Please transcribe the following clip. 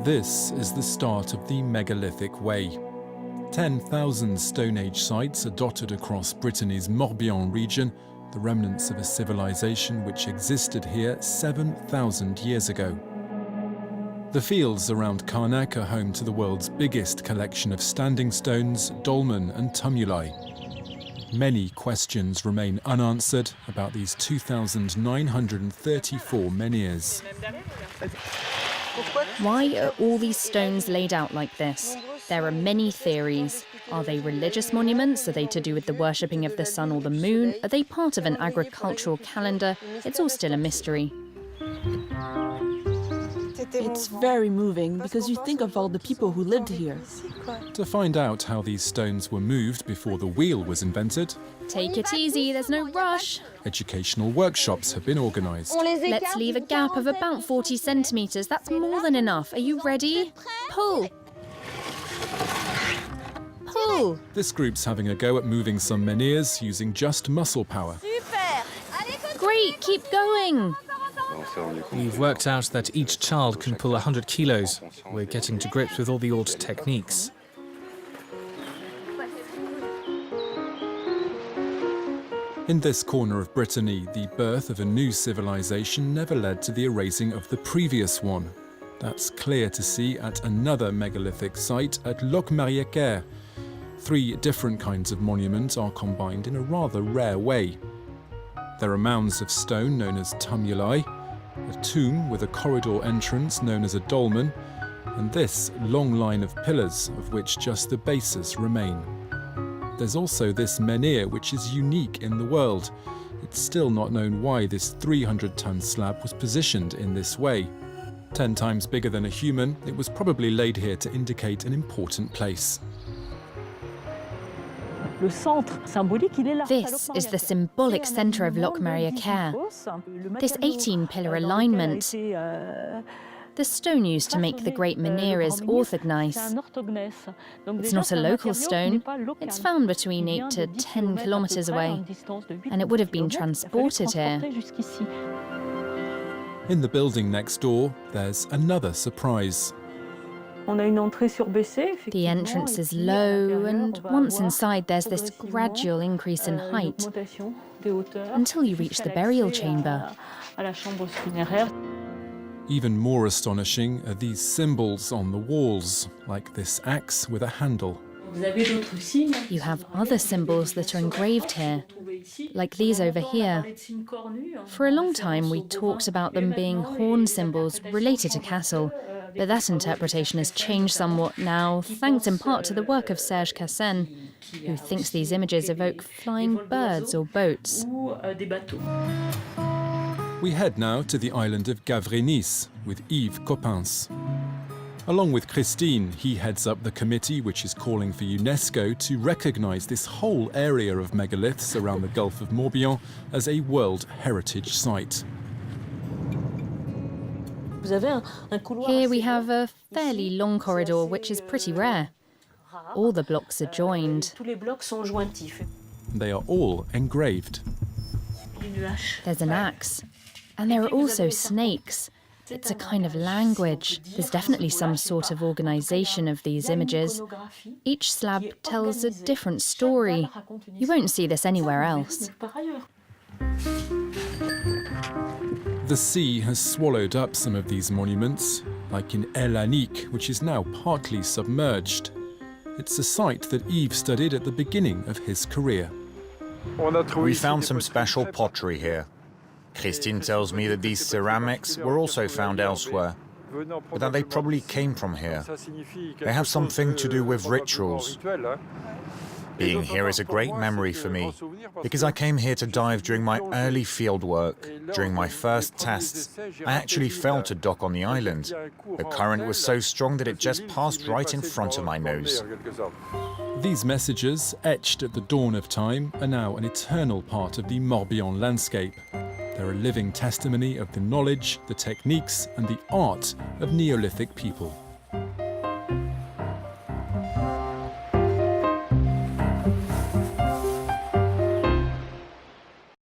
This is the start of the megalithic way. 10,000 Stone Age sites are dotted across Brittany's Morbihan region, the remnants of a civilization which existed here 7,000 years ago. The fields around Karnak are home to the world's biggest collection of standing stones, dolmen and tumuli. Many questions remain unanswered about these 2,934 menhirs. Why are all these stones laid out like this? There are many theories. Are they religious monuments? Are they to do with the worshipping of the sun or the moon? Are they part of an agricultural calendar? It's all still a mystery. It's very moving because you think of all the people who lived here. To find out how these stones were moved before the wheel was invented, Take it easy, there's no rush. educational workshops have been organised. Let's leave a gap of about 40 centimetres. That's more than enough. Are you ready? Pull. Pull. This group's having a go at moving some menhirs using just muscle power. Great, keep going. We've worked out that each child can pull 100 kilos. We're getting to grips with all the old techniques. In this corner of Brittany, the birth of a new civilization never led to the erasing of the previous one. That's clear to see at another megalithic site at Locmariaquer. 3 different kinds of monument are combined in a rather rare way. There are mounds of stone known as tumuli, a tomb with a corridor entrance known as a dolmen, and this long line of pillars of which just the bases remain. There's also this menhir, which is unique in the world. It's still not known why this 300-ton slab was positioned in this way. 10 times bigger than a human, it was probably laid here to indicate an important place. This is the symbolic centre of Locmariaquer. This 18-pillar alignment. The stone used to make the great menhir is orthogneiss. It's not a local stone. It's found between 8 to 10 kilometres away, and it would have been transported here. In the building next door, there's another surprise. The entrance is low, and once inside there's this gradual increase in height, until you reach the burial chamber. Even more astonishing are these symbols on the walls, like this axe with a handle. You have other symbols that are engraved here, like these over here. For a long time we talked about them being horn symbols related to cattle, but that interpretation has changed somewhat now, thanks in part to the work of Serge Cassen, who thinks these images evoke flying birds or boats. We head now to the island of Gavrenis with Yves Coppens. Along with Christine, he heads up the committee which is calling for UNESCO to recognise this whole area of megaliths around the Gulf of Morbihan as a World Heritage Site. Here we have a fairly long corridor, which is pretty rare. All the blocks are joined. They are all engraved. There's an axe. And there are also snakes. It's a kind of language. There's definitely some sort of organisation of these images. Each slab tells a different story. You won't see this anywhere else. The sea has swallowed up some of these monuments, like in El Anik, which is now partly submerged. It's a site that Yves studied at the beginning of his career. We found some special pottery here. Christine tells me that these ceramics were also found elsewhere, but that they probably came from here. They have something to do with rituals. Being here is a great memory for me, because I came here to dive during my early field work. During my first tests, I actually fell to dock on the island. The current was so strong that it just passed right in front of my nose. These messages, etched at the dawn of time, are now an eternal part of the Morbihan landscape. They're a living testimony of the knowledge, the techniques, and the art of Neolithic people.